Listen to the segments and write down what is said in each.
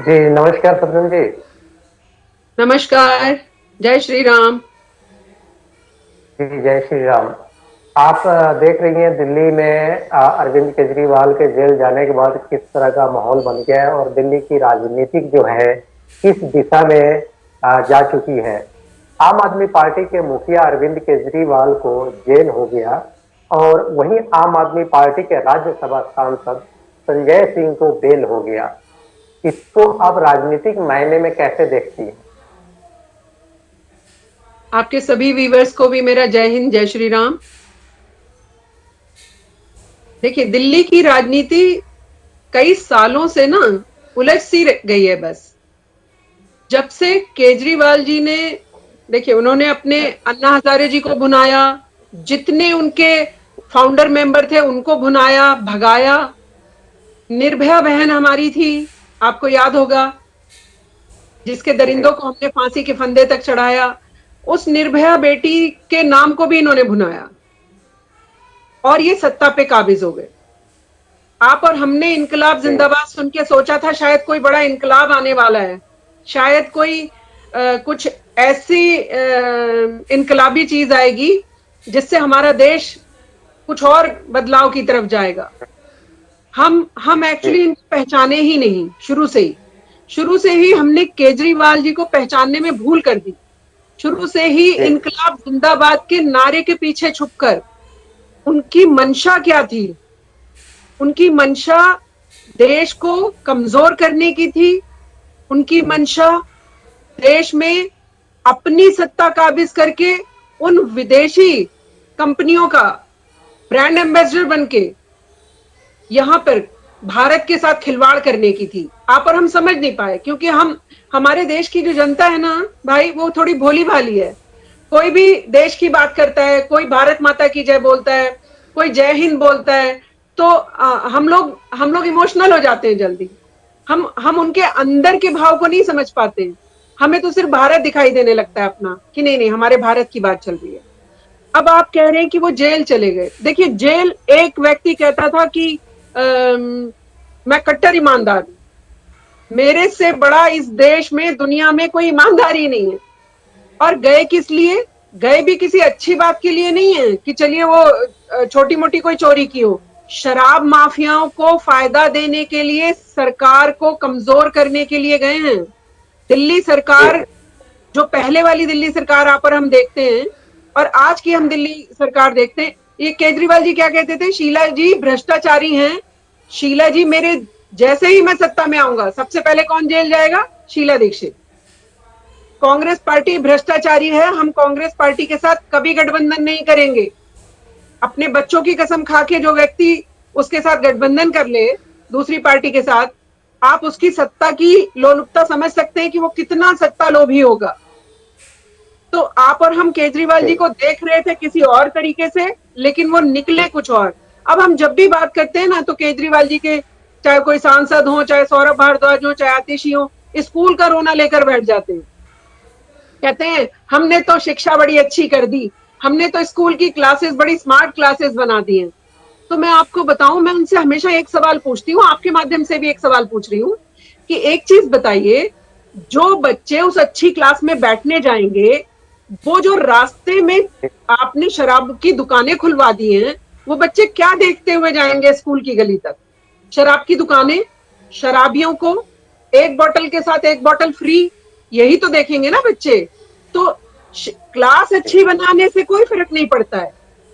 जी, नमस्कार सदन जी। नमस्कार। जय श्री राम। जी, जय श्री राम। आप देख रही हैं दिल्ली में अरविंद केजरीवाल के जेल जाने के बाद किस तरह का माहौल बन गया है और दिल्ली की राजनीतिक जो है किस दिशा में जा चुकी है। आम आदमी पार्टी के मुखिया अरविंद केजरीवाल को जेल हो गया और वहीं आम आदमी पार्टी के राज्यसभा सांसद संजय सिंह को बेल हो गया। इसको आप राजनीतिक मायने में कैसे देखती हैं? आपके सभी व्यूअर्स को भी मेरा जय हिंद, जय श्री राम। देखिए, दिल्ली की राजनीति कई सालों से ना उलझ सी गई है। बस जब से केजरीवाल जी ने, देखिए, उन्होंने अपने अन्ना हजारे जी को भुनाया, जितने उनके फाउंडर मेंबर थे उनको भुनाया, भगाया। निर्भया बहन हमारी थी, आपको याद होगा, जिसके जी, दरिंदों को हमने फांसी के फंदे तक चढ़ाया। उस निर्भया बेटी के नाम को भी इन्होंने भुनाया और ये सत्ता पे काबिज हो गए। आप और हमने इनकलाब जी, जिंदाबाद सुन के सोचा था शायद कोई बड़ा इनकलाब आने वाला है, शायद कोई कुछ ऐसी इनकलाबी चीज आएगी जिससे हमारा देश कुछ और बदलाव की तरफ जाएगा। हम जी, एक्चुअली इनको पहचाने ही नहीं। शुरू से ही हमने केजरीवाल जी को पहचानने में भूल कर दी। शुरू से ही जी, इनकलाब जिंदाबाद के नारे के पीछे छुपकर उनकी मंशा क्या थी? उनकी मंशा देश को कमजोर करने की थी। उनकी मंशा देश में अपनी सत्ता काबिज करके उन विदेशी कंपनियों का ब्रांड एम्बेसडर बनके यहां पर भारत के साथ खिलवाड़ करने की थी। आप और हम समझ नहीं पाए क्योंकि हम, हमारे देश की जो जनता है ना भाई, वो थोड़ी भोली भाली है। कोई भी देश की बात करता है, कोई भारत माता की जय बोलता है, कोई जय हिंद बोलता है, तो हम लोग इमोशनल हो जाते हैं जल्दी। हम उनके अंदर के भाव को नहीं समझ पाते। हमें तो सिर्फ भारत दिखाई देने लगता है अपना, कि नहीं नहीं हमारे भारत की बात चल रही है। अब आप कह रहे हैं कि वो जेल चले गए। देखिए, जेल, एक व्यक्ति कहता था कि मैं कट्टर ईमानदार हूं, मेरे से बड़ा इस देश में, दुनिया में कोई ईमानदारी नहीं है। और गए किस लिए? गए भी किसी अच्छी बात के लिए नहीं है कि चलिए वो छोटी मोटी कोई चोरी की हो। शराब माफियाओं को फायदा देने के लिए, सरकार को कमजोर करने के लिए गए हैं। दिल्ली जी, सरकार, जो पहले वाली दिल्ली सरकार आप और हम देखते हैं और आज की हम दिल्ली सरकार देखते हैं, ये केजरीवाल जी क्या कहते थे? शीला जी भ्रष्टाचारी हैं। शीला जी, मेरे जैसे ही मैं सत्ता में आऊंगा सबसे पहले कौन जेल जाएगा? शीला दीक्षित। कांग्रेस पार्टी भ्रष्टाचारी है, हम कांग्रेस पार्टी के साथ कभी गठबंधन नहीं करेंगे। अपने बच्चों की कसम खा के जो व्यक्ति उसके साथ गठबंधन कर ले, दूसरी पार्टी के साथ, आप उसकी सत्ता की लोलुपता समझ सकते हैं कि वो कितना सत्ता लोभी होगा। तो आप और हम केजरीवाल जी, जी को देख रहे थे किसी और तरीके से, लेकिन वो निकले कुछ और। अब हम जब भी बात करते हैं ना, तो केजरीवाल जी के, चाहे कोई सांसद हो, चाहे सौरभ भारद्वाज हो, चाहे आतिशी हो, स्कूल का रोना लेकर बैठ जाते हैं। कहते हैं हमने तो शिक्षा बड़ी अच्छी कर दी, हमने तो स्कूल की क्लासेस बड़ी स्मार्ट क्लासेस बना दी हैं। तो मैं आपको बताऊं, मैं उनसे हमेशा एक सवाल पूछती हूँ, आपके माध्यम से भी एक सवाल पूछ रही हूँ, कि एक चीज बताइए, जो बच्चे उस अच्छी क्लास में बैठने जाएंगे, वो जो रास्ते में आपने शराब की दुकानें खुलवा दी हैं, वो बच्चे क्या देखते हुए जाएंगे स्कूल की गली तक? शराब की दुकानें, शराबियों को एक बोतल के साथ एक बोतल फ्री, यही तो देखेंगे ना बच्चे। तो क्लास जी, अच्छी बनाने से कोई फर्क नहीं पड़ता है,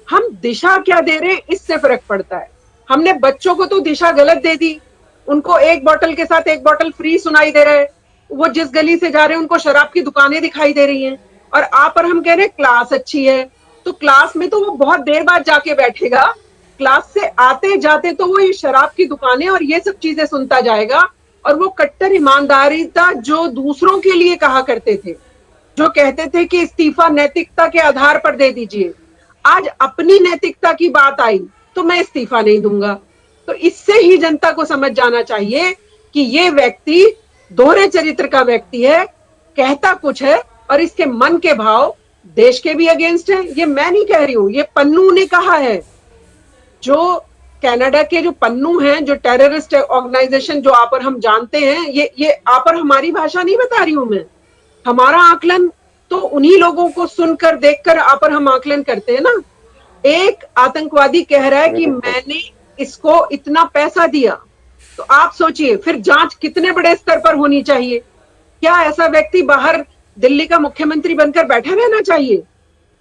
हम दिशा क्या दे रहे हैं इससे फर्क पड़ता है। हमने बच्चों को तो दिशा गलत दे दी, उनको एक बोतल के साथ एक बोतल फ्री सुनाई दे रहा है, वो जिस गली से जा रहे हैं उनको शराब की दुकानें दिखाई दे रही हैं। और आप और हम कह रहे हैं क्लास अच्छी है, तो क्लास में तो वो बहुत देर बाद जाके बैठेगा, क्लास से आते जाते तो वो ये शराब की दुकानें और ये सब चीजें सुनता जाएगा। और वो कट्टर ईमानदारी था जो दूसरों के लिए कहा करते थे, जो कहते थे कि इस्तीफा नैतिकता के आधार पर दे दीजिए, आज अपनी नैतिकता की बात आई तो मैं इस्तीफा नहीं दूंगा। तो इससे ही जनता को समझ जाना चाहिए कि ये व्यक्ति दोहरे चरित्र का व्यक्ति है, कहता कुछ है और इसके मन के भाव देश के भी अगेंस्ट है। ये मैं नहीं कह रही हूं, ये पन्नू ने कहा है। जो कनाडा के जो पन्नू हैं, जो टेररिस्ट ऑर्गेनाइजेशन जो आप और हम जानते हैं, ये आप और हमारी भाषा नहीं बता रही हूं मैं, हमारा आकलन तो उन्हीं लोगों को सुनकर देखकर आप और हम आकलन करते हैं ना। एक आतंकवादी कह रहा है जी कि बिल्कुल। मैंने इसको इतना पैसा दिया, तो आप सोचिए फिर जांच कितने बड़े स्तर पर होनी चाहिए। क्या ऐसा व्यक्ति बाहर दिल्ली का मुख्यमंत्री बनकर बैठा रहना चाहिए?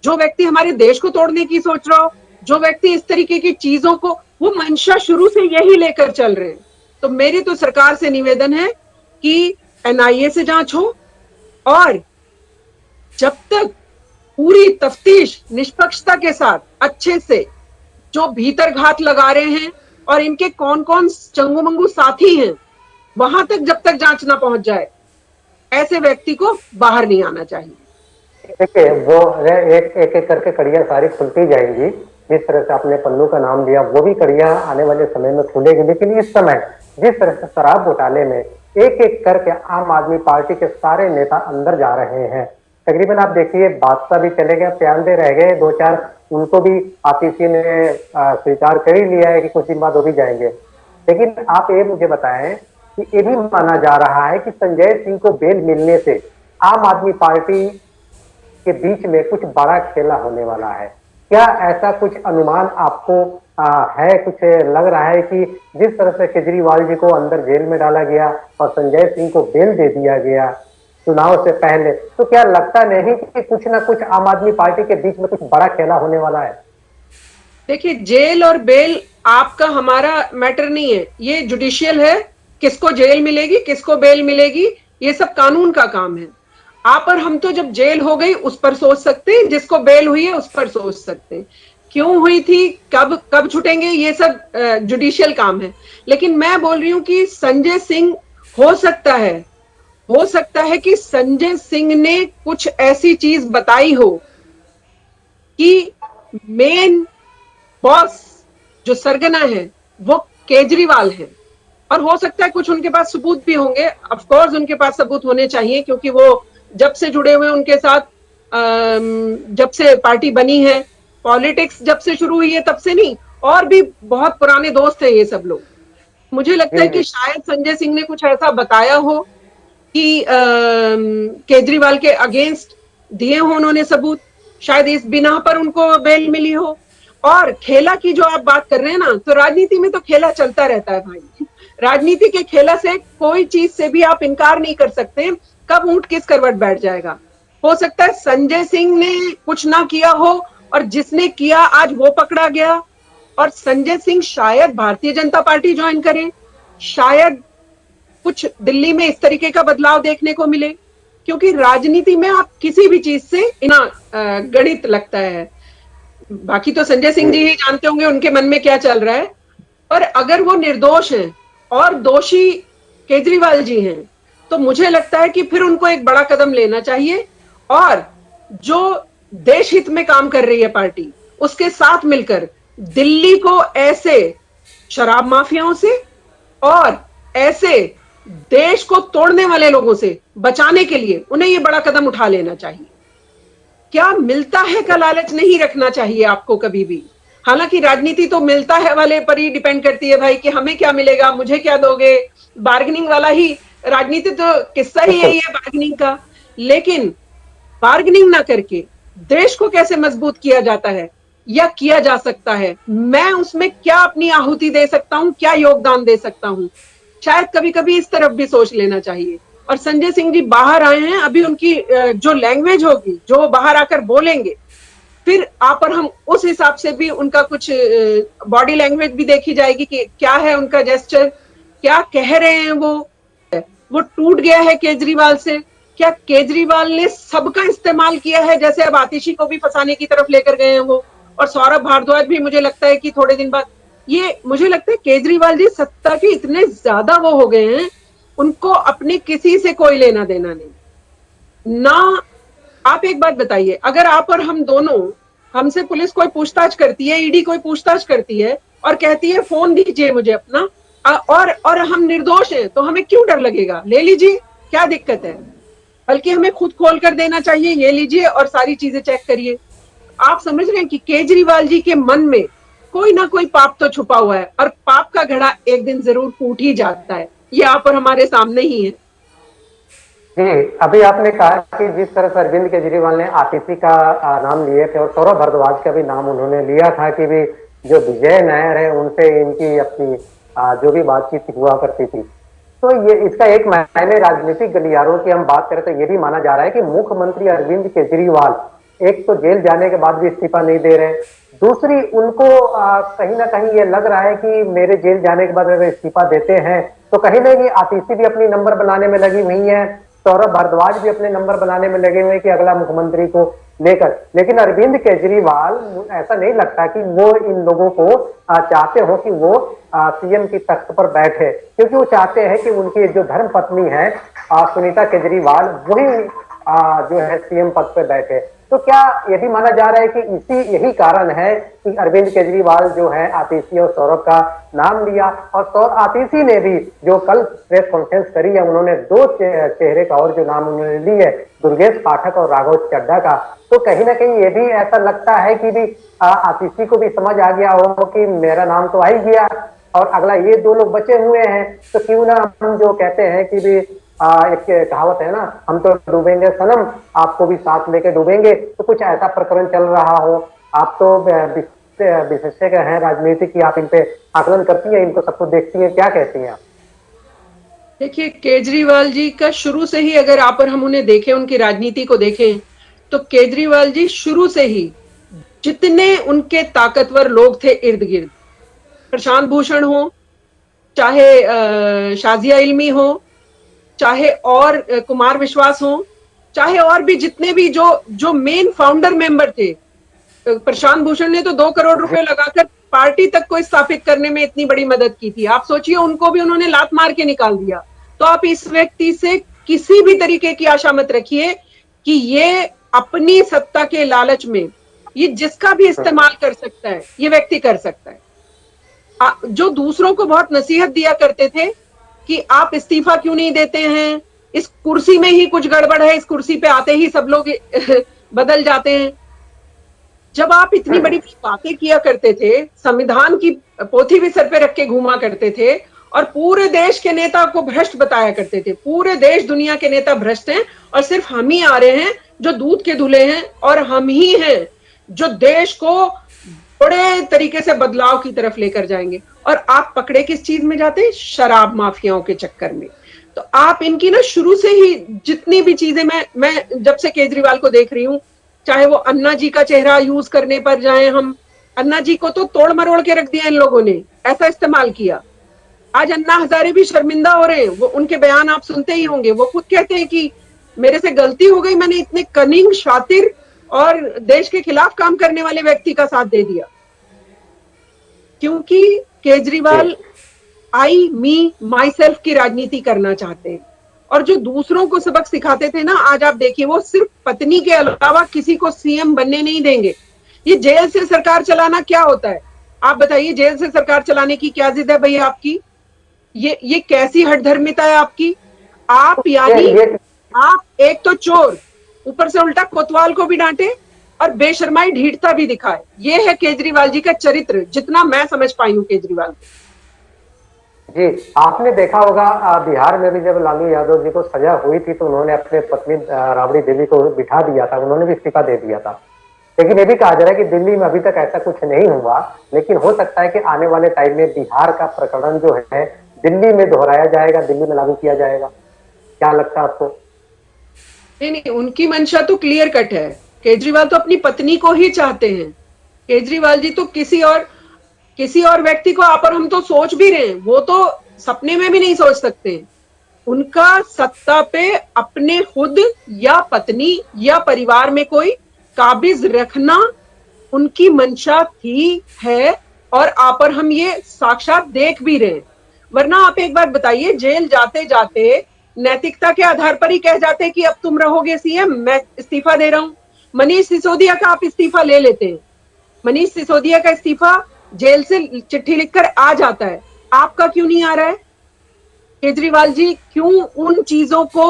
जो व्यक्ति हमारे देश को तोड़ने की सोच रहा हो, जो व्यक्ति इस तरीके की चीजों को, वो मंशा शुरू से यही लेकर चल रहे हैं। तो मेरी तो सरकार से निवेदन है कि एनआईए से जांच हो, और जब तक पूरी तफ्तीश निष्पक्षता के साथ अच्छे से, जो भीतर घात लगा रहे हैं और इनके कौन कौन चंगू मंगू साथी हैं, वहां तक जब तक जांच ना पहुंच जाए, ऐसे व्यक्ति को बाहर नहीं आना चाहिए। देखिए वो एक एक एक करके कड़ियां सारी खुलती जाएंगी। जिस तरह से आपने पन्नू का नाम लिया, वो भी कड़ियां आने वाले समय में खुलेगी। लेकिन इस समय जिस तरह से शराब घोटाले में एक एक करके आम आदमी पार्टी के सारे नेता अंदर जा रहे हैं, तकरीबन आप देखिए बादशाह भी चले गए, प्यादे रह गए दो चार, उनको भी आतिशी ने स्वीकार कर ही लिया है कि कुछ दिन बाद वो भी जाएंगे। लेकिन आप ये मुझे बताएं कि ये भी माना जा रहा है कि संजय सिंह को बेल मिलने से आम आदमी पार्टी के बीच में कुछ बड़ा खेला होने वाला है। क्या ऐसा कुछ अनुमान आपको है? कुछ लग रहा है कि जिस तरह से केजरीवाल जी को अंदर जेल में डाला गया और संजय सिंह को बेल दे दिया गया चुनाव से पहले, तो क्या लगता नहीं कि कुछ ना कुछ आम आदमी पार्टी के बीच में कुछ बड़ा खेला होने वाला है? देखिए, जेल और बेल आपका हमारा मैटर नहीं है, ये जुडिशियल है। किसको जेल मिलेगी, किसको बेल मिलेगी, ये सब कानून का काम है। आप और हम तो जब जेल हो गई उस पर सोच सकते हैं, जिसको बेल हुई है उस पर सोच सकते हैं। क्यों हुई थी, कब कब छूटेंगे, ये सब जुडिशियल काम है। लेकिन मैं बोल रही हूं कि संजय सिंह, हो सकता है कि संजय सिंह ने कुछ ऐसी चीज बताई हो कि मेन बॉस जो सरगना है वो केजरीवाल है, और हो सकता है कुछ उनके पास सबूत भी होंगे। ऑफ कोर्स उनके पास सबूत होने चाहिए, क्योंकि वो जब से जुड़े हुए उनके साथ, जब से पार्टी बनी है, पॉलिटिक्स जब से शुरू हुई है तब से नहीं, और भी बहुत पुराने दोस्त हैं ये सब लोग। मुझे लगता जी है कि जी। शायद संजय सिंह ने कुछ ऐसा बताया हो कि केजरीवाल के अगेंस्ट दिए हो उन्होंने सबूत, शायद इस बिना पर उनको बेल मिली हो। और खेला की जो आप बात कर रहे हैं ना, तो राजनीति में तो खेला चलता रहता है भाई। राजनीति के खेला से कोई चीज से भी आप इनकार नहीं कर सकते, कब ऊंट किस करवट बैठ जाएगा। हो सकता है संजय सिंह ने कुछ ना किया हो, और जिसने किया आज वो पकड़ा गया, और संजय सिंह शायद भारतीय जनता पार्टी ज्वाइन करे, शायद कुछ दिल्ली में इस तरीके का बदलाव देखने को मिले। क्योंकि राजनीति में आप किसी भी चीज से इना गणित लगता है। बाकी तो संजय सिंह जी ही जानते होंगे उनके मन में क्या चल रहा है। पर अगर वो निर्दोष हैं और दोषी केजरीवाल जी हैं, तो मुझे लगता है कि फिर उनको एक बड़ा कदम लेना चाहिए, और जो देश हित में काम कर रही है पार्टी, उसके साथ मिलकर दिल्ली को ऐसे शराब माफियाओं से और ऐसे देश को तोड़ने वाले लोगों से बचाने के लिए उन्हें ये बड़ा कदम उठा लेना चाहिए। क्या मिलता है का लालच नहीं रखना चाहिए आपको कभी भी। हालांकि राजनीति तो मिलता है वाले पर ही डिपेंड करती है भाई, कि हमें क्या मिलेगा, मुझे क्या दोगे, बार्गेनिंग वाला ही राजनीति तो किस्सा ही बिल्कुल। यही है बार्गेनिंग का। लेकिन बार्गेनिंग ना करके देश को कैसे मजबूत किया जाता है या किया जा सकता है, मैं उसमें क्या अपनी आहुति दे सकता हूं, क्या योगदान दे सकता हूं, शायद कभी कभी इस तरफ भी सोच लेना चाहिए। और संजय सिंह जी बाहर आए हैं, अभी उनकी जो लैंग्वेज होगी, जो बाहर आकर बोलेंगे, फिर आप और हम उस हिसाब से भी उनका कुछ बॉडी लैंग्वेज भी देखी जाएगी कि क्या है उनका जेस्चर, क्या कह रहे हैं वो टूट गया है केजरीवाल से, क्या केजरीवाल ने सबका इस्तेमाल किया है, जैसे अब आतिशी को भी फंसाने की तरफ लेकर गए हैं वो, और सौरभ भारद्वाज भी मुझे लगता है कि थोड़े दिन बाद, ये मुझे लगता है केजरीवाल जी सत्ता के इतने ज्यादा वो हो गए हैं, उनको अपने किसी से कोई लेना देना नहीं ना। आप एक बात बताइए, अगर आप और हम दोनों, हमसे पुलिस कोई पूछताछ करती है, ईडी कोई पूछताछ करती है और कहती है फोन दीजिए मुझे अपना, और हम निर्दोष हैं, तो हमें क्यों डर लगेगा, ले लीजिए, क्या दिक्कत है। बल्कि हमें खुद खोल कर देना चाहिए, ये लीजिए और सारी चीजें चेक करिए। आप समझ रहे हैं कि केजरीवाल जी के मन में कोई ना कोई पाप तो छुपा हुआ है, और पाप का घड़ा एक दिन जरूर फूट ही जाता है। ये यहाँ पर हमारे सामने ही है। जी, अभी आपने कहा कि जिस तरह से अरविंद केजरीवाल ने आतिशी का नाम लिए थे और सौरभ भारद्वाज का भी नाम उन्होंने लिया था कि भी जो विजय नायर है उनसे इनकी अपनी जो भी बातचीत हुआ करती थी, तो ये इसका एक मायने राजनीतिक गलियारों की हम बात करें तो ये भी माना जा रहा है कि मुख्यमंत्री अरविंद केजरीवाल एक तो जेल जाने के बाद भी इस्तीफा नहीं दे रहे, दूसरी उनको कहीं ना कहीं ये लग रहा है कि मेरे जेल जाने के बाद अगर इस्तीफा देते हैं तो कहीं ना कहीं आतिशी भी अपनी नंबर बनाने में लगी हुई है, सौरभ भारद्वाज भी अपने नंबर बनाने में लगे हुए कि अगला मुख्यमंत्री को लेकर। लेकिन अरविंद केजरीवाल ऐसा नहीं लगता कि वो इन लोगों को चाहते हो कि वो सीएम की तख्त पर बैठे, क्योंकि वो चाहते हैं कि उनकी जो धर्म पत्नी है सुनीता केजरीवाल वही जो है सीएम पद पर बैठे। तो क्या ये भी माना जा रहा है कि यही कारण है कि अरविंद केजरीवाल जो है आतिशी और सौरभ का नाम लिया, और आतिशी ने भी जो कल प्रेस कॉन्फ्रेंस करी है उन्होंने दो चेहरे का और जो नाम उन्होंने लिए, दुर्गेश पाठक और राघव चड्ढा का, तो कहीं ना कहीं ये भी ऐसा लगता है कि भी आतिशी को भी समझ आ गया हो कि मेरा नाम तो आ ही गया और अगला ये दो लोग बचे हुए हैं, तो क्यों ना हम जो कहते हैं कि भी एक कहावत है ना, हम तो डूबेंगे सनम आपको भी साथ लेके डूबेंगे, तो कुछ ऐसा प्रकरण चल रहा हो। आप तो विशेषज्ञ हैं राजनीति की, आप इन पे आकलन करती हैं, इनको सबको देखती हैं, क्या कहती हैं आप? देखिए, केजरीवाल जी का शुरू से ही अगर आप और हम उन्हें देखें, उनकी राजनीति को देखें, तो केजरीवाल जी शुरू से ही जितने उनके ताकतवर लोग थे इर्द गिर्द, प्रशांत भूषण हो, चाहे शाजिया इल्मी हो, चाहे और कुमार विश्वास हो, चाहे और भी जितने भी जो मेन फाउंडर मेंबर थे, प्रशांत भूषण ने तो 2 करोड़ रुपए लगाकर पार्टी तक को स्थापित करने में इतनी बड़ी मदद की थी। आप सोचिए, उनको भी उन्होंने लात मार के निकाल दिया। तो आप इस व्यक्ति से किसी भी तरीके की आशा मत रखिए कि ये अपनी सत्ता के लालच में ये जिसका भी इस्तेमाल कर सकता है, ये व्यक्ति कर सकता है। जो दूसरों को बहुत नसीहत दिया करते थे कि आप इस्तीफा क्यों नहीं देते हैं, इस कुर्सी में ही कुछ गड़बड़ है, इस कुर्सी पे आते ही सब लोग बदल जाते हैं। जब आप इतनी बड़ी बातें किया करते थे, संविधान की पोथी भी सर पे रख के घूमा करते थे और पूरे देश के नेता को भ्रष्ट बताया करते थे, पूरे देश दुनिया के नेता भ्रष्ट हैं और सिर्फ हम ही आ रहे हैं जो दूध के धुले हैं, और हम ही हैं जो देश को बड़े तरीके से बदलाव की तरफ लेकर जाएंगे। और आप पकड़े किस चीज में जाते हैं? शराब माफियाओं के चक्कर में। तो आप इनकी ना शुरू से ही जितनी भी चीजें मैं जब से केजरीवाल को देख रही हूँ, चाहे वो अन्ना जी का चेहरा यूज करने पर जाए, हम अन्ना जी को तो तोड़ मरोड़ के रख दिया इन लोगों ने, ऐसा इस्तेमाल किया। आज अन्ना हजारे भी शर्मिंदा हो रहे हैं, वो उनके बयान आप सुनते ही होंगे, वो खुद कहते हैं कि मेरे से गलती हो गई, मैंने इतने कनिंग, शातिर और देश के खिलाफ काम करने वाले व्यक्ति का साथ दे दिया। क्योंकि केजरीवाल आई मी माई सेल्फ की राजनीति करना चाहते हैं, और जो दूसरों को सबक सिखाते थे ना, आज आप देखिए वो सिर्फ पत्नी के अलावा किसी को सीएम बनने नहीं देंगे। ये जेल से सरकार चलाना क्या होता है? आप बताइए, जेल से सरकार चलाने की क्या जिद है भैया आपकी? ये कैसी हठधर्मिता है आपकी? आप यानी आप एक तो चोर, ऊपर से उल्टा कोतवाल को भी डांटे और बेशर्माई ढीठता भी दिखाए। ये है केजरीवाल जी का चरित्र, जितना मैं समझ पाई हूँ केजरीवाल को। जी, आपने देखा होगा बिहार में भी जब लालू यादव जी को सजा हुई थी तो उन्होंने अपने पत्नी राबड़ी देवी को बिठा दिया था, उन्होंने भी इस्तीफा दे दिया था। लेकिन ये भी कहा जा रहा है कि दिल्ली में अभी तक ऐसा कुछ नहीं हुआ, लेकिन हो सकता है कि आने वाले टाइम में बिहार का प्रकरण जो है दिल्ली में दोहराया जाएगा, दिल्ली में लागू किया जाएगा। क्या लगता है आपको? नहीं, उनकी मंशा तो क्लियर कट है। केजरीवाल तो अपनी पत्नी को ही चाहते हैं। केजरीवाल जी तो किसी और व्यक्ति को आप और हम तो सोच भी रहे हैं, वो तो सपने में भी नहीं सोच सकते। उनका सत्ता पे अपने खुद या पत्नी या परिवार में कोई काबिज रखना उनकी मंशा थी, है, और आप और हम ये साक्षात देख भी रहे हैं। वरना आप एक बात बताइए, जेल जाते जाते नैतिकता के आधार पर ही कह जाते कि अब तुम रहोगे सीएम, मैं इस्तीफा दे रहा हूं। मनीष सिसोदिया का आप इस्तीफा ले लेते हैं, मनीष सिसोदिया का इस्तीफा जेल से चिट्ठी लिखकर आ जाता है, आपका क्यों नहीं आ रहा है? केजरीवाल जी क्यों उन चीजों को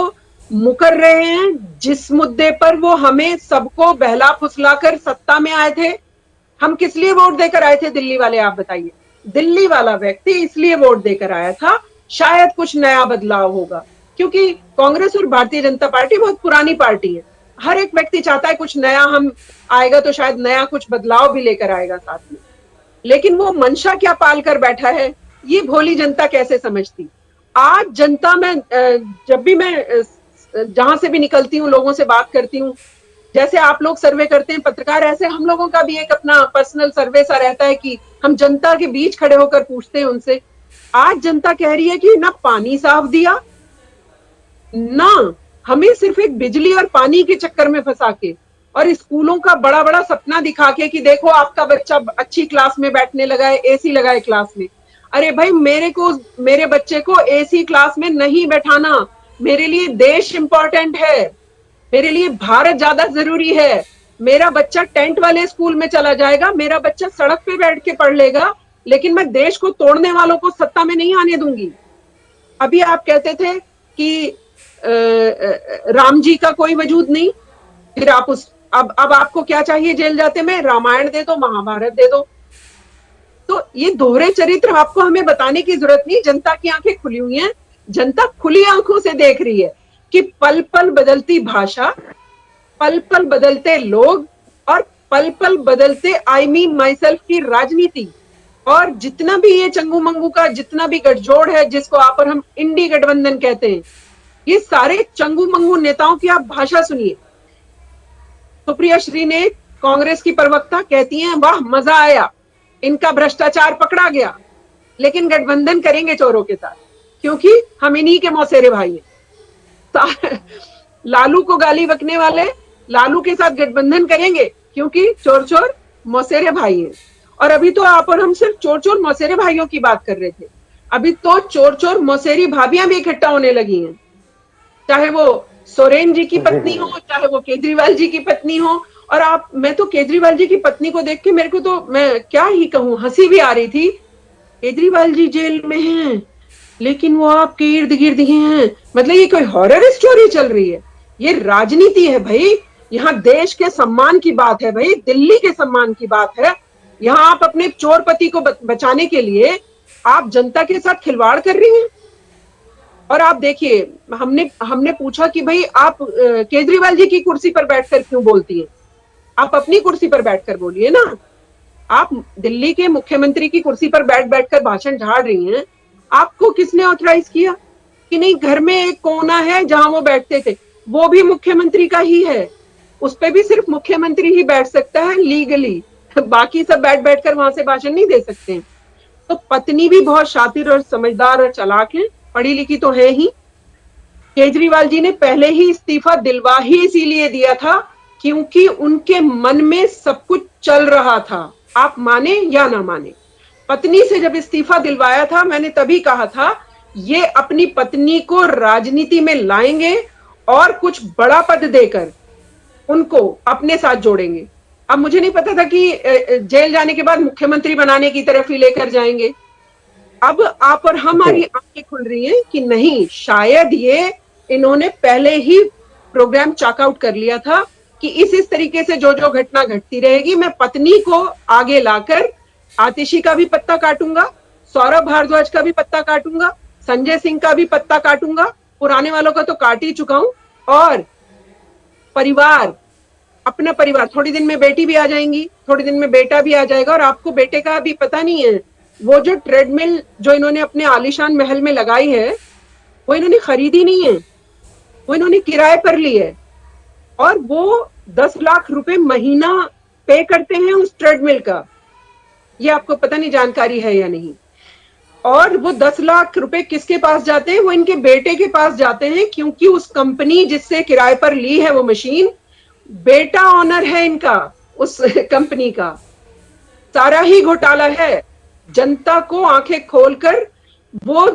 मुकर रहे हैं जिस मुद्दे पर वो हमें सबको बहला फुसलाकर सत्ता में आए थे? हम किस लिए वोट देकर आए थे दिल्ली वाले, आप बताइए। दिल्ली वाला व्यक्ति इसलिए वोट देकर आया था शायद कुछ नया बदलाव होगा, क्योंकि कांग्रेस और भारतीय जनता पार्टी बहुत पुरानी पार्टी है। हर एक व्यक्ति चाहता है कुछ नया हम आएगा तो शायद नया कुछ बदलाव भी लेकर आएगा साथ में। लेकिन वो मंशा क्या पाल कर बैठा है, ये भोली जनता कैसे समझती। आज जनता में जब भी मैं जहां से भी निकलती हूँ, लोगों से बात करती हूँ, जैसे आप लोग सर्वे करते हैं पत्रकार, ऐसे हम लोगों का भी एक अपना पर्सनल सर्वे सा रहता है कि हम जनता के बीच खड़े होकर पूछते हैं उनसे। आज जनता कह रही है कि ना पानी साफ दिया, ना हमें सिर्फ एक बिजली और पानी के चक्कर में फंसा के, और स्कूलों का बड़ा बड़ा सपना दिखा के कि देखो आपका बच्चा अच्छी क्लास में बैठने लगा है, एसी लगाए क्लास में। अरे भाई, मेरे बच्चे को एसी क्लास में नहीं बैठाना। मेरे लिए देश इंपॉर्टेंट है, मेरे लिए भारत ज्यादा जरूरी है। मेरा बच्चा टेंट वाले स्कूल में चला जाएगा, मेरा बच्चा सड़क पे बैठ के पढ़ लेगा, लेकिन मैं देश को तोड़ने वालों को सत्ता में नहीं आने दूंगी। अभी आप कहते थे कि राम जी का कोई वजूद नहीं, फिर आप अब आपको क्या चाहिए जेल जाते में, रामायण दे दो, महाभारत दे दो। तो ये दोहरे चरित्र आपको हमें बताने की जरूरत नहीं, जनता की आंखें खुली हुई हैं, जनता खुली आंखों से देख रही है कि पल पल बदलती भाषा, पल पल बदलते लोग, और पल पल बदलते आई मीन माई सेल्फ की राजनीति, और जितना भी ये चंगू मंगू का जितना भी गठजोड़ है, जिसको आप और हम इंडी गठबंधन कहते हैं, ये सारे चंगू मंगू नेताओं की आप भाषा सुनिए। सुप्रिया श्री ने, कांग्रेस की प्रवक्ता, कहती हैं वाह मजा आया, इनका भ्रष्टाचार पकड़ा गया, लेकिन गठबंधन करेंगे चोरों के साथ, क्योंकि हम इन्हीं के मौसेरे भाई हैं। लालू को गाली बकने वाले लालू के साथ गठबंधन करेंगे, क्योंकि चोर चोर मौसेरे भाई हैं। और अभी तो आप और हम सिर्फ चोर चोर मौसेरे भाइयों की बात कर रहे थे, अभी तो चोर चोर मौसेरी भाभियां भी इकट्ठा होने लगी हैं, चाहे वो सोरेन जी की पत्नी हो, चाहे वो केजरीवाल जी की पत्नी हो। और मैं तो केजरीवाल जी की पत्नी को देख के मेरे को तो, मैं क्या ही कहूं, हंसी भी आ रही थी। केजरीवाल जी जेल में हैं, लेकिन वो आपके इर्द गिर्द ही हैं, मतलब ये कोई हॉरर स्टोरी चल रही है। ये राजनीति है भाई, यहाँ देश के सम्मान की बात है भाई, दिल्ली के सम्मान की बात है। यहाँ आप अपने चोर पति को बचाने के लिए आप जनता के साथ खिलवाड़ कर रही हैं। और आप देखिए, हमने पूछा कि भाई आप केजरीवाल जी की कुर्सी पर बैठकर क्यों बोलती हैं, आप अपनी कुर्सी पर बैठकर बोलिए ना। आप दिल्ली के मुख्यमंत्री की कुर्सी पर बैठ बैठकर भाषण झाड़ रही हैं, आपको किसने ऑथराइज किया कि नहीं? घर में एक कोना है जहां वो बैठते थे, वो भी मुख्यमंत्री का ही है, उस पर भी सिर्फ मुख्यमंत्री ही बैठ सकता है लीगली, बाकी सब बैठ बैठकर वहां से भाषण नहीं दे सकते। तो पत्नी भी बहुत शातिर और समझदार और चालाक है, पढ़ी लिखी तो है ही। केजरीवाल जी ने पहले ही इस्तीफा दिलवा ही इसीलिए दिया था क्योंकि उनके मन में सब कुछ चल रहा था, आप माने या ना माने। पत्नी से जब इस्तीफा दिलवाया था, मैंने तभी कहा था ये अपनी पत्नी को राजनीति में लाएंगे और कुछ बड़ा पद देकर उनको अपने साथ जोड़ेंगे। अब मुझे नहीं पता था कि जेल जाने के बाद मुख्यमंत्री बनाने की तरफ ही लेकर जाएंगे। अब आप और हमारी आंखें खुल रही हैं कि नहीं, शायद ये इन्होंने पहले ही प्रोग्राम चॉकआउट कर लिया था कि इस तरीके से जो जो घटना घटती रहेगी, मैं पत्नी को आगे लाकर आतिशी का भी पत्ता काटूंगा, सौरभ भारद्वाज का भी पत्ता काटूंगा, संजय सिंह का भी पत्ता काटूंगा, पुराने वालों का तो काट ही चुका हूं। और परिवार, अपना परिवार, थोड़ी दिन में बेटी भी आ जाएंगी, थोड़ी दिन में बेटा भी आ जाएगा। और आपको बेटे का भी पता नहीं है, वो जो ट्रेडमिल जो इन्होंने अपने आलीशान महल में लगाई है, वो इन्होंने खरीदी नहीं है, वो इन्होंने किराए पर ली है, और वो 10 लाख रुपए महीना पे करते हैं उस ट्रेडमिल का। ये आपको पता नहीं जानकारी है या नहीं। और वो 10 लाख रुपए किसके पास जाते हैं? वो इनके बेटे के पास जाते हैं, क्योंकि उस कंपनी जिससे किराए पर ली है वो मशीन, बेटा ऑनर है इनका उस कंपनी का। सारा ही घोटाला है। जनता को आंखें खोलकर वो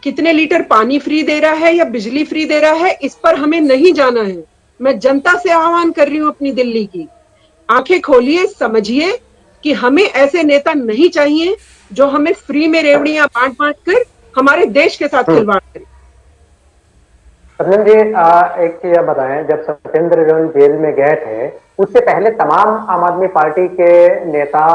कितने लीटर पानी फ्री दे रहा है या बिजली फ्री दे रहा है, इस पर हमें नहीं जाना है। मैं जनता से आह्वान कर रही हूं अपनी दिल्ली की, आंखें खोलिए, समझिए कि हमें ऐसे नेता नहीं चाहिए जो हमें फ्री में रेवड़ियां बांट बांट कर हमारे देश के साथ खिलवाड़ करें। सचिन जी, एक चीज आप बताएं, जब सत्येंद्र जैन जेल में गए थे उससे पहले तमाम आम आदमी पार्टी के नेता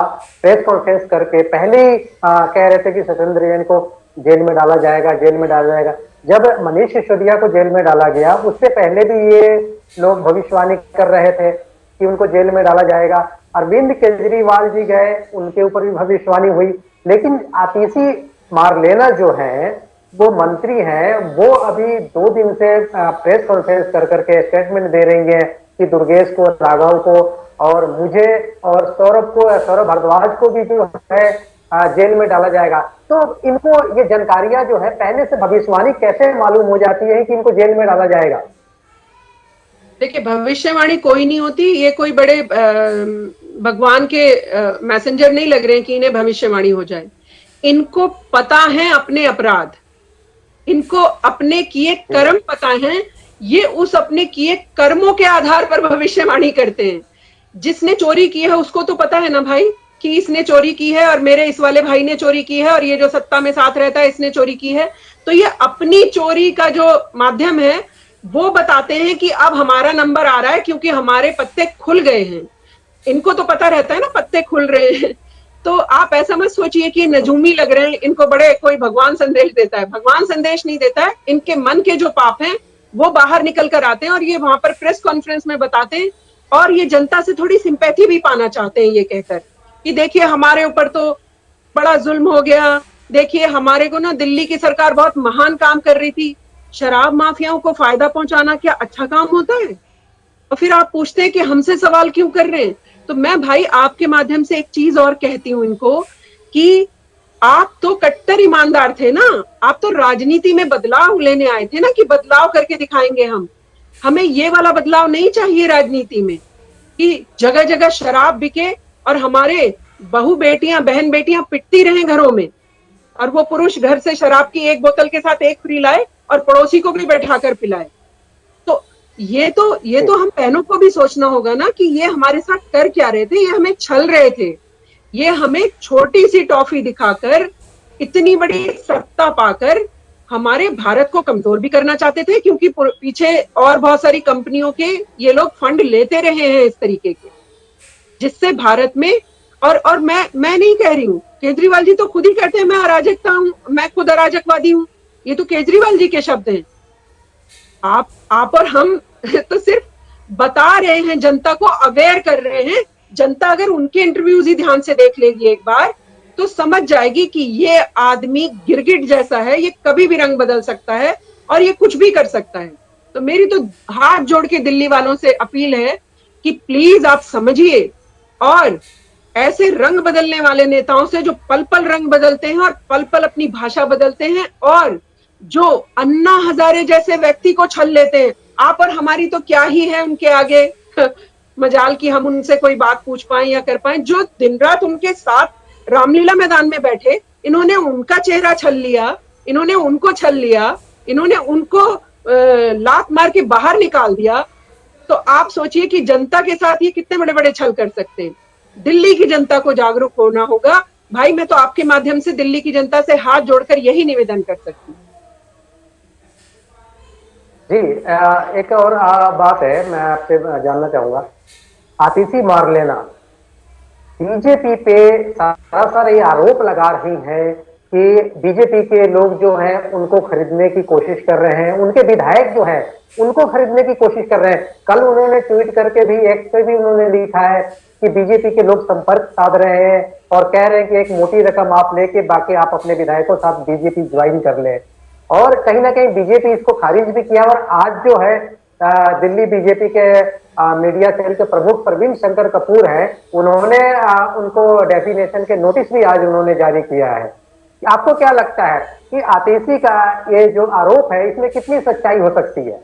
प्रेस कॉन्फ्रेंस करके पहले ही कह रहे थे कि सत्येंद्र जैन को जेल में डाला जाएगा, जेल में डाला जाएगा। जब मनीष सिसोदिया को जेल में डाला गया, उससे पहले भी ये लोग भविष्यवाणी कर रहे थे कि उनको जेल में डाला जाएगा। अरविंद केजरीवाल जी गए, उनके ऊपर भी भविष्यवाणी हुई, लेकिन आतिशी मारलेना जो है, वो मंत्री हैं, वो अभी 2 दिन से प्रेस कॉन्फ्रेंस कर करके स्टेटमेंट दे रही हैं कि दुर्गेश को, राघव को और मुझे और सौरभ भारद्वाज को भी जो है जेल में डाला जाएगा। तो इनको ये जानकारियां जो है पहले से भविष्यवाणी कैसे मालूम हो जाती है कि इनको जेल में डाला जाएगा? देखिए, भविष्यवाणी कोई नहीं होती, ये कोई बड़े भगवान के मैसेंजर नहीं लग रहे हैं कि इन्हें भविष्यवाणी हो जाए। इनको पता है अपने अपराध, इनको अपने किए कर्म पता है, ये उस अपने किए कर्मों के आधार पर भविष्यवाणी करते हैं। जिसने चोरी की है उसको तो पता है ना भाई कि इसने चोरी की है और मेरे इस वाले भाई ने चोरी की है और ये जो सत्ता में साथ रहता है इसने चोरी की है। तो ये अपनी चोरी का जो माध्यम है वो बताते हैं कि अब हमारा नंबर आ रहा है क्योंकि हमारे पत्ते खुल गए हैं। इनको तो पता रहता है ना पत्ते खुल रहे हैं। तो आप ऐसा मत सोचिए कि नजूमी लग रहे हैं, इनको बड़े कोई भगवान संदेश देता है। भगवान संदेश नहीं देता है, इनके मन के जो पाप हैं वो बाहर निकल कर आते हैं और ये वहां पर प्रेस कॉन्फ्रेंस में बताते हैं और ये जनता से थोड़ी सिंपैथी भी पाना चाहते हैं, ये कहकर कि देखिए हमारे ऊपर तो बड़ा जुल्म हो गया, देखिए हमारे को ना दिल्ली की सरकार बहुत महान काम कर रही थी। शराब माफियाओं को फायदा पहुंचाना क्या अच्छा काम होता है? और फिर आप पूछते हैं कि हमसे सवाल क्यों कर रहे हैं? तो मैं भाई आपके माध्यम से एक चीज और कहती हूँ इनको कि आप तो कट्टर ईमानदार थे ना, आप तो राजनीति में बदलाव लेने आए थे ना कि बदलाव करके दिखाएंगे हम। हमें ये वाला बदलाव नहीं चाहिए राजनीति में कि जगह जगह शराब बिके और हमारे बहू बेटियां, बहन बेटियां पिटती रहे घरों में और वो पुरुष घर से शराब की एक बोतल के साथ एक फ्री लाए और पड़ोसी को भी बैठाकर पिलाए। तो ये तो हम बहनों को भी सोचना होगा ना कि ये हमारे साथ कर क्या रहे थे, ये हमें छल रहे थे, ये हमें छोटी सी टॉफी दिखाकर इतनी बड़ी सत्ता पाकर हमारे भारत को कमजोर भी करना चाहते थे क्योंकि पीछे और बहुत सारी कंपनियों के ये लोग फंड लेते रहे हैं इस तरीके के, जिससे भारत में और मैं नहीं कह रही हूँ, केजरीवाल जी तो खुद ही कहते हैं मैं अराजकता हूँ, मैं खुद अराजकवादी हूँ। ये तो केजरीवाल जी के शब्द हैं। आप और हम तो सिर्फ बता रहे हैं, जनता को अवेयर कर रहे हैं। जनता अगर उनके इंटरव्यूज ही ध्यान से देख लेगी एक बार तो समझ जाएगी कि ये आदमी गिरगिट जैसा है, ये कभी भी रंग बदल सकता है और ये कुछ भी कर सकता है। तो मेरी तो हाथ जोड़ के दिल्ली वालों से अपील है कि प्लीज आप समझिए और ऐसे रंग बदलने वाले नेताओं से जो पल पल रंग बदलते हैं और पल पल अपनी भाषा बदलते हैं और जो अन्ना हजारे जैसे व्यक्ति को छल लेते हैं, आप और हमारी तो क्या ही है उनके आगे मजाल की हम उनसे कोई बात पूछ पाए या कर पाए। जो दिन रात उनके साथ रामलीला मैदान में बैठे, इन्होंने उनका चेहरा छल लिया, इन्होंने उनको छल लिया, इन्होंने उनको लात मार के बाहर निकाल दिया। तो आप सोचिए कि जनता के साथ ये कितने बड़े बड़े छल कर सकते हैं। दिल्ली की जनता को जागरूक होना होगा भाई। मैं तो आपके माध्यम से दिल्ली की जनता से हाथ जोड़कर यही निवेदन कर सकती हूँ। जी, एक और बात है, मैं आपसे जानना चाहूंगा, आतिशी मारलेना बीजेपी पे सरासर ये आरोप लगा रही है कि बीजेपी के लोग जो हैं उनको खरीदने की कोशिश कर रहे हैं, उनके विधायक जो हैं उनको खरीदने की कोशिश कर रहे हैं। कल उन्होंने ट्वीट करके भी, एक्स पे भी उन्होंने लिखा है कि बीजेपी के लोग संपर्क साध रहे हैं और कह रहे हैं कि एक मोटी रकम आप लेके बाकी आप अपने विधायकों साथ बीजेपी ज्वाइन कर लें। और कहीं ना कहीं बीजेपी इसको खारिज भी किया। और आज जो है दिल्ली बीजेपी के मीडिया सेल के प्रमुख प्रवीण शंकर कपूर हैं, उन्होंने उनको डेफिनेशन के नोटिस भी आज उन्होंने जारी किया है। आपको क्या लगता है कि आतिशी का ये जो आरोप है इसमें कितनी सच्चाई हो सकती है?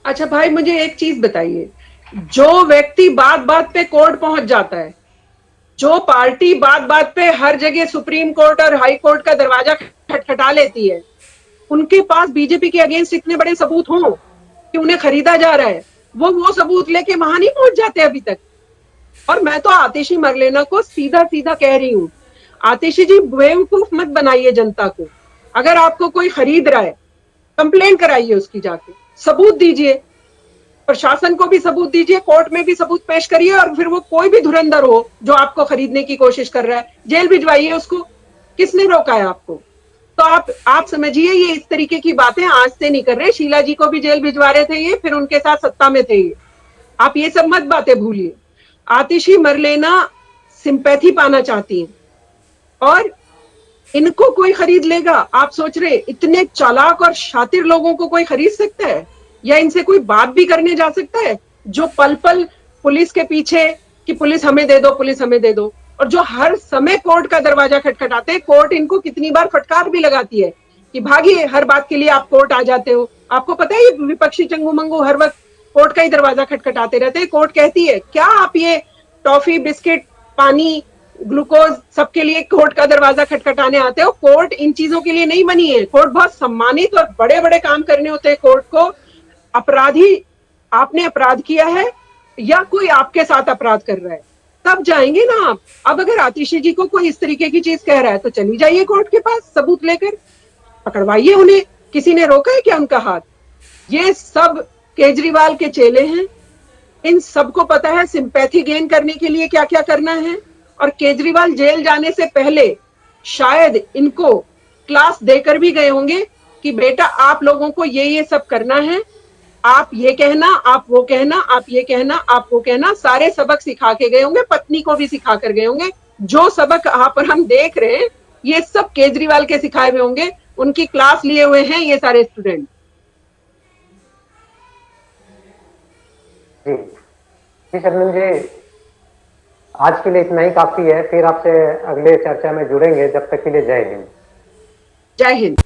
अच्छा भाई, मुझे एक चीज बताइए, जो व्यक्ति बात बात पे कोर्ट पहुंच जाता है, जो पार्टी बात बात पे हर जगह सुप्रीम कोर्ट और हाई कोर्ट का दरवाजा खटखटा लेती है, उनके पास बीजेपी के अगेंस्ट इतने बड़े सबूत हों कि उन्हें खरीदा जा रहा है, वो सबूत लेके वहां नहीं पहुंच जाते अभी तक। और मैं तो आतिशी मरलेना को सीधा सीधा कह रही हूं, आतिशी जी बेवकूफ मत बनाइए जनता को। अगर आपको कोई खरीद रहा है, कंप्लेन कराइए उसकी, जाके सबूत दीजिए। प्रशासन को भी सबूत दीजिए, कोर्ट में भी सबूत पेश करिए, और फिर वो कोई भी धुरंधर हो जो आपको खरीदने की कोशिश कर रहा है, जेल भिजवाइए उसको। किसने रोका है आपको? तो आप समझिए, ये इस तरीके की बातें आज से नहीं कर रहे। शीला जी को भी जेल भिजवा रहे थे ये, फिर उनके साथ सत्ता में थे ये। आप ये सब मत बातें भूलिए। आतिशी मरलेना सिंपैथी पाना चाहती हैं, और इनको कोई खरीद लेगा? आप सोच रहे इतने चालाक और शातिर लोगों को कोई खरीद सकता है, या इनसे कोई बात भी करने जा सकता है, जो पल पल पुलिस के पीछे कि पुलिस हमें दे दो, पुलिस हमें दे दो, और जो हर समय कोर्ट का दरवाजा खटखटाते हैं। कोर्ट इनको कितनी बार फटकार भी लगाती है कि भागिए, हर बात के लिए आप कोर्ट आ जाते हो। आपको पता है ये विपक्षी चंगू मंगू हर वक्त कोर्ट का ही दरवाजा खटखटाते रहते हैं। कोर्ट कहती है क्या आप ये टॉफी, बिस्किट, पानी, ग्लूकोज सबके लिए कोर्ट का दरवाजा खटखटाने आते हो? कोर्ट इन चीजों के लिए नहीं बनी है। कोर्ट बहुत सम्मानित और बड़े बड़े काम करने होते हैं कोर्ट को। अपराधी, आपने अपराध किया है या कोई आपके साथ अपराध कर रहा है, तब जाएंगे ना आप। अब अगर आतिशी जी को कोई इस तरीके की चीज कह रहा है तो चली जाइए कोर्ट के पास सबूत लेकर, पकड़वाइए उन्हें। किसी ने रोका है क्या उनका हाथ? ये सब केजरीवाल के चेले हैं। इन सबको पता है सिंपैथी गेन करने के लिए क्या क्या करना है। और केजरीवाल जेल जाने से पहले शायद इनको क्लास देकर भी गए होंगे कि बेटा आप लोगों को ये सब करना है, आप ये कहना, आप वो कहना, आप ये कहना, आप वो कहना, सारे सबक सिखा के गए होंगे। पत्नी को भी सिखा कर गए होंगे। जो सबक यहाँ पर हम देख रहे हैं ये सब केजरीवाल के सिखाए हुए होंगे। उनकी क्लास लिए हुए हैं ये सारे स्टूडेंट। जी जी शर्मिन जी, आज के लिए इतना ही काफी है। फिर आपसे अगले चर्चा में जुड़ेंगे। जब तक के लिए जय हिंद। जय हिंद।